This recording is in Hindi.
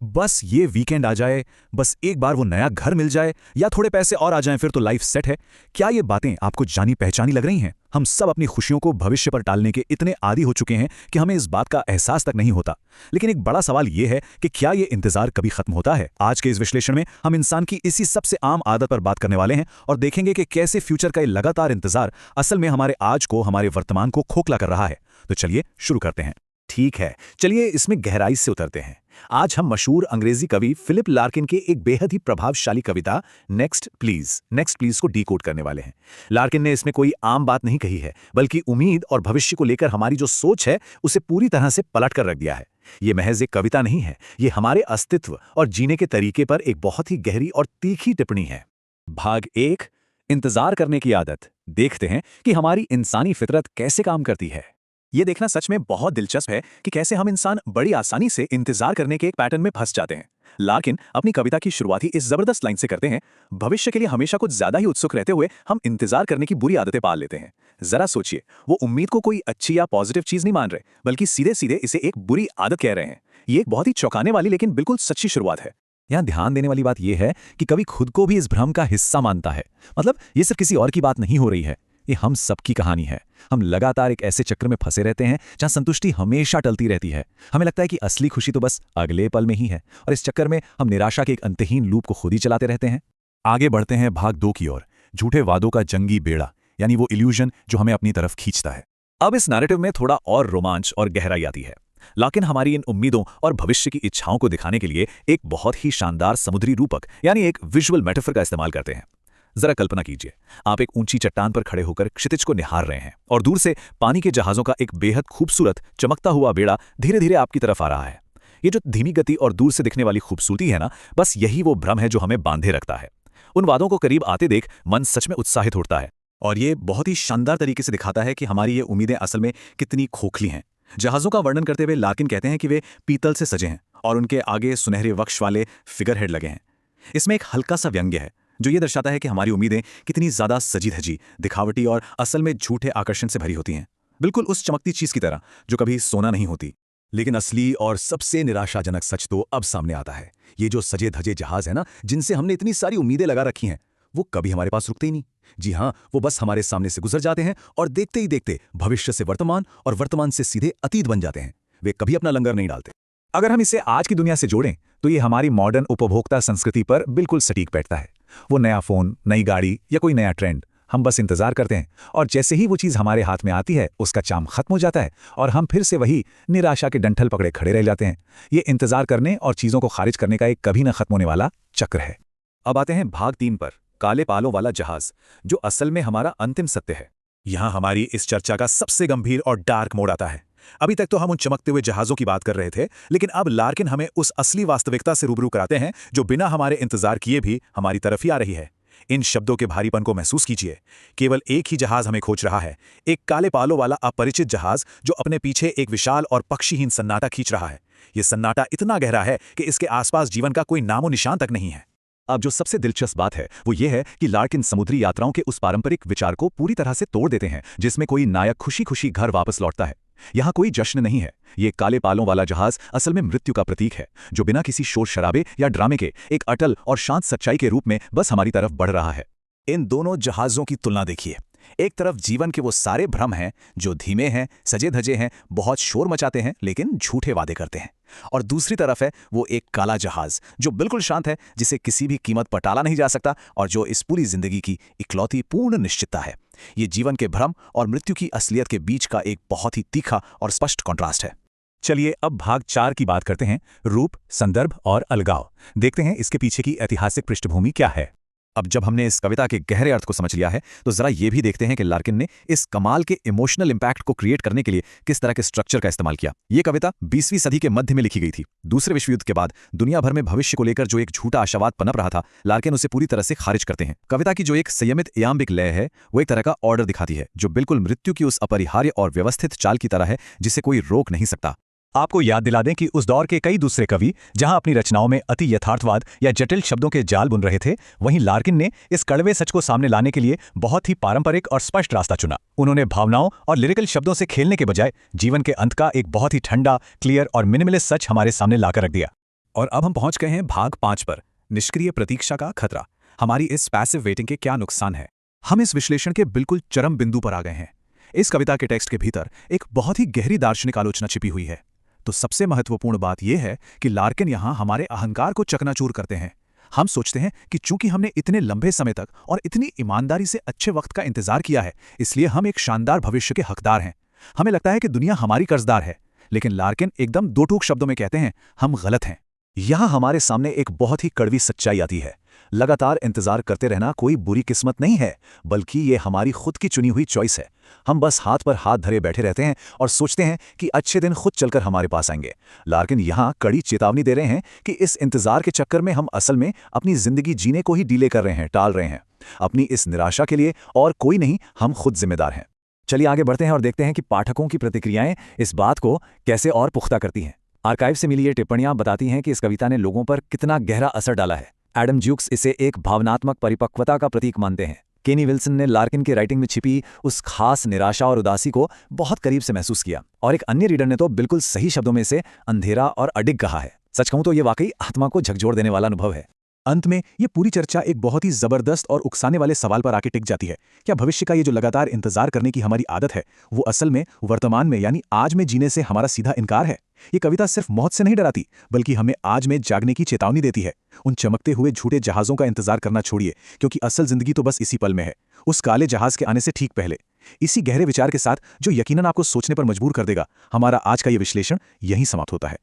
बस ये वीकेंड आ जाए, बस एक बार वो नया घर मिल जाए या थोड़े पैसे और आ जाएं फिर तो लाइफ सेट है। क्या ये बातें आपको जानी पहचानी लग रही हैं? हम सब अपनी खुशियों को भविष्य पर टालने के इतने आदी हो चुके हैं कि हमें इस बात का एहसास तक नहीं होता। लेकिन एक बड़ा सवाल ये है कि क्या ये इंतजार कभी खत्म होता है? आज के इस विश्लेषण में हम इंसान की इसी सबसे आम आदत पर बात करने वाले हैं और देखेंगे कि कैसे फ्यूचर का ये लगातार इंतजार असल में हमारे आज को, हमारे वर्तमान को खोखला कर रहा है। तो चलिए शुरू करते हैं। ठीक है, चलिए इसमें गहराई से उतरते हैं। आज हम मशहूर अंग्रेजी कवि फिलिप लार्किन के एक बेहद ही प्रभावशाली कविता नेक्स्ट प्लीज को डीकोड करने वाले हैं। लार्किन ने इसमें कोई आम बात नहीं कही है, बल्कि उम्मीद और भविष्य को लेकर हमारी जो सोच है उसे पूरी तरह से पलट कर रख दिया है। ये महज एक कविता नहीं है, ये हमारे अस्तित्व और जीने के तरीके पर एक बहुत ही गहरी और तीखी टिप्पणी है। भाग 1, इंतजार करने की आदत। देखते हैं कि हमारी इंसानी फितरत कैसे काम करती है। ये देखना सच में बहुत दिलचस्प है कि कैसे हम इंसान बड़ी आसानी से इंतजार करने के एक पैटर्न में फंस जाते हैं। लार्किन अपनी कविता की शुरुआत ही इस जबरदस्त लाइन से करते हैं, भविष्य के लिए हमेशा कुछ ज्यादा ही उत्सुक रहते हुए हम इंतजार करने की बुरी आदतें पाल लेते हैं। जरा सोचिए, वो उम्मीद को कोई अच्छी या पॉजिटिव चीज नहीं मान रहे, बल्कि सीधे सीधे इसे एक बुरी आदत कह रहे हैं। ये एक बहुत ही चौंकाने वाली लेकिन बिल्कुल सच्ची शुरुआत है। यहाँ ध्यान देने वाली बात यह है कि कवि खुद को भी इस भ्रम का हिस्सा मानता है। मतलब ये सिर्फ किसी और की बात नहीं हो रही है, ये हम सबकी कहानी है। हम लगातार एक ऐसे चक्र में फंसे रहते हैं जहां संतुष्टि हमेशा टलती रहती है। हमें लगता है कि असली खुशी तो बस अगले पल में ही है, और इस चक्कर में हम निराशा के एक अंतहीन लूप को खुद ही चलाते रहते हैं। आगे बढ़ते हैं भाग 2 की ओर, झूठे वादों का जंगी बेड़ा, यानी वो इल्यूजन जो हमें अपनी तरफ खींचता है। अब इस नैरेटिव में थोड़ा और रोमांच और गहराई आती है। लेकिन हमारी इन उम्मीदों और भविष्य की इच्छाओं को दिखाने के लिए एक बहुत ही शानदार समुद्री रूपक यानी एक विजुअल मेटाफर का इस्तेमाल करते हैं। जरा कल्पना कीजिए, आप एक ऊंची चट्टान पर खड़े होकर क्षितिज को निहार रहे हैं और दूर से पानी के जहाजों का एक बेहद खूबसूरत चमकता हुआ बेड़ा धीरे धीरे आपकी तरफ आ रहा है। ये जो धीमी गति और दूर से दिखने वाली खूबसूरती है ना, बस यही वो भ्रम है जो हमें बांधे रखता है। उन वादों को करीब आते देख मन सच में उत्साहित उठता है, और ये बहुत ही शानदार तरीके से दिखाता है कि हमारी ये उम्मीदें असल में कितनी खोखली हैं। जहाजों का वर्णन करते हुए लार्किन कहते हैं कि वे पीतल से सजे हैं और उनके आगे सुनहरे वक्ष वाले फिगर हेड लगे हैं। इसमें एक हल्का सा व्यंग्य है जो ये दर्शाता है कि हमारी उम्मीदें कितनी ज्यादा सजी धजी, दिखावटी और असल में झूठे आकर्षण से भरी होती हैं। बिल्कुल उस चमकती चीज की तरह जो कभी सोना नहीं होती। लेकिन असली और सबसे निराशाजनक सच तो अब सामने आता है। ये जो सजे धजे जहाज है ना, जिनसे हमने इतनी सारी उम्मीदें लगा रखी हैं, वो कभी हमारे पास रुकते ही नहीं। जी हाँ, वो बस हमारे सामने से गुजर जाते हैं और देखते ही देखते भविष्य से वर्तमान और वर्तमान से सीधे अतीत बन जाते हैं। वे कभी अपना लंगर नहीं डालते। अगर हम इसे आज की दुनिया से जोड़ें तो ये हमारी मॉडर्न उपभोक्ता संस्कृति पर बिल्कुल सटीक बैठता है। वो नया फोन, नई गाड़ी या कोई नया ट्रेंड, हम बस इंतजार करते हैं, और जैसे ही वो चीज हमारे हाथ में आती है उसका चार्म खत्म हो जाता है और हम फिर से वही निराशा के डंठल पकड़े खड़े रह जाते हैं। ये इंतजार करने और चीजों को खारिज करने का एक कभी न खत्म होने वाला चक्र है। अब आते हैं भाग 3 पर, काले पालों वाला जहाज, जो असल में हमारा अंतिम सत्य है। यहां हमारी इस चर्चा का सबसे गंभीर और डार्क मोड़ आता है। अभी तक तो हम उन चमकते हुए जहाजों की बात कर रहे थे, लेकिन अब लार्किन हमें उस असली वास्तविकता से रूबरू कराते हैं जो बिना हमारे इंतजार किए भी हमारी तरफ ही आ रही है। इन शब्दों के भारीपन को महसूस कीजिए। केवल एक ही जहाज हमें खोज रहा है, एक काले पालों वाला अपरिचित जहाज जो अपने पीछे एक विशाल और पक्षीहीन सन्नाटा खींच रहा है। यह सन्नाटा इतना गहरा है कि इसके आसपास जीवन का कोई नामो निशान तक नहीं है। अब जो सबसे दिलचस्प बात है वो ये है कि लार्किन समुद्री यात्राओं के उस पारंपरिक विचार को पूरी तरह से तोड़ देते हैं जिसमें कोई नायक खुशी खुशी घर वापस लौटता है। यहाँ कोई जश्न नहीं है। ये काले पालों वाला जहाज असल में मृत्यु का प्रतीक है, जो बिना किसी शोर शराबे या ड्रामे के एक अटल और शांत सच्चाई के रूप में बस हमारी तरफ बढ़ रहा है। इन दोनों जहाजों की तुलना देखिए। एक तरफ जीवन के वो सारे भ्रम हैं जो धीमे हैं, सजे धजे हैं, बहुत शोर मचाते हैं लेकिन झूठे वादे करते हैं, और दूसरी तरफ है वो एक काला जहाज जो बिल्कुल शांत है, जिसे किसी भी कीमत पर टाला नहीं जा सकता और जो इस पूरी जिंदगी की इकलौती पूर्ण निश्चितता है। ये जीवन के भ्रम और मृत्यु की असलियत के बीच का एक बहुत ही तीखा और स्पष्ट कॉन्ट्रास्ट है। चलिए अब भाग 4 की बात करते हैं, रूप, संदर्भ और अलगाव। देखते हैं इसके पीछे की ऐतिहासिक पृष्ठभूमि क्या है। अब जब हमने इस कविता के गहरे अर्थ को समझ लिया है तो जरा ये भी देखते हैं कि लार्किन ने इस कमाल के इमोशनल इंपैक्ट को क्रिएट करने के लिए किस तरह के स्ट्रक्चर का इस्तेमाल किया। ये कविता 20वीं सदी के मध्य में लिखी गई थी। दूसरे विश्व युद्ध के बाद दुनिया भर में भविष्य को लेकर जो एक झूठा आशावाद पनप रहा था, लार्किन उसे पूरी तरह से खारिज करते हैं। कविता की जो एक संयमित इयाम्बिक लय है वो एक तरह का ऑर्डर दिखाती है जो बिल्कुल मृत्यु की उस अपरिहार्य और व्यवस्थित चाल की तरह है जिसे कोई रोक नहीं सकता। आपको याद दिला दें कि उस दौर के कई दूसरे कवि जहां अपनी रचनाओं में अति यथार्थवाद या जटिल शब्दों के जाल बुन रहे थे, वहीं लार्किन ने इस कड़वे सच को सामने लाने के लिए बहुत ही पारंपरिक और स्पष्ट रास्ता चुना। उन्होंने भावनाओं और लिरिकल शब्दों से खेलने के बजाय जीवन के अंत का एक बहुत ही ठंडा, क्लियर और मिनिमलिस्ट सच हमारे सामने लाकर रख दिया। और अब हम पहुंच गए हैं भाग 5 पर, निष्क्रिय प्रतीक्षा का खतरा। हमारी इस पैसिव वेटिंग के क्या नुकसान है। हम इस विश्लेषण के बिल्कुल चरम बिंदु पर आ गए हैं। इस कविता के टेक्स्ट के भीतर एक बहुत ही गहरी दार्शनिक आलोचना छिपी हुई है। तो सबसे महत्वपूर्ण बात यह है कि लार्किन यहाँ हमारे अहंकार को चकनाचूर करते हैं। हम सोचते हैं कि चूंकि हमने इतने लंबे समय तक और इतनी ईमानदारी से अच्छे वक्त का इंतजार किया है, इसलिए हम एक शानदार भविष्य के हकदार हैं। हमें लगता है कि दुनिया हमारी कर्जदार है, लेकिन लार्किन एकदम दो टूक शब्दों में कहते हैं, हम गलत हैं। यहाँ हमारे सामने एक बहुत ही कड़वी सच्चाई आती है। लगातार इंतजार करते रहना कोई बुरी किस्मत नहीं है, बल्कि ये हमारी खुद की चुनी हुई चॉइस है। हम बस हाथ पर हाथ धरे बैठे रहते हैं और सोचते हैं कि अच्छे दिन खुद चलकर हमारे पास आएंगे। लार्किन यहाँ कड़ी चेतावनी दे रहे हैं कि इस इंतजार के चक्कर में हम असल में अपनी जिंदगी जीने को ही डिले कर रहे हैं, टाल रहे हैं। अपनी इस निराशा के लिए और कोई नहीं, हम खुद जिम्मेदार हैं। चलिए आगे बढ़ते हैं और देखते हैं कि पाठकों की प्रतिक्रियाएं इस बात को कैसे और पुख्ता करती हैं। आर्काइव से मिली ये टिप्पणियां बताती हैं कि इस कविता ने लोगों पर कितना गहरा असर डाला है। एडम ज्यूक्स इसे एक भावनात्मक परिपक्वता का प्रतीक मानते हैं। केनी विल्सन ने लार्किन की राइटिंग में छिपी उस खास निराशा और उदासी को बहुत करीब से महसूस किया, और एक अन्य रीडर ने तो बिल्कुल सही शब्दों में इसे अंधेरा और अडिग कहा है। सच कहूं तो ये वाकई आत्मा को झकझोर देने वाला अनुभव है। अंत में ये पूरी चर्चा एक बहुत ही जबरदस्त और उकसाने वाले सवाल पर आके टिक जाती है। क्या भविष्य का ये जो लगातार इंतजार करने की हमारी आदत है, वो असल में वर्तमान में यानी आज में जीने से हमारा सीधा इनकार है? ये कविता सिर्फ मौत से नहीं डराती, बल्कि हमें आज में जागने की चेतावनी देती है। उन चमकते हुए झूठे जहाजों का इंतजार करना छोड़िए, क्योंकि असल जिंदगी तो बस इसी पल में है, उस काले जहाज के आने से ठीक पहले। इसी गहरे विचार के साथ, जो यकीनन आपको सोचने पर मजबूर कर देगा, हमारा आज का ये विश्लेषण यहीं समाप्त होता है।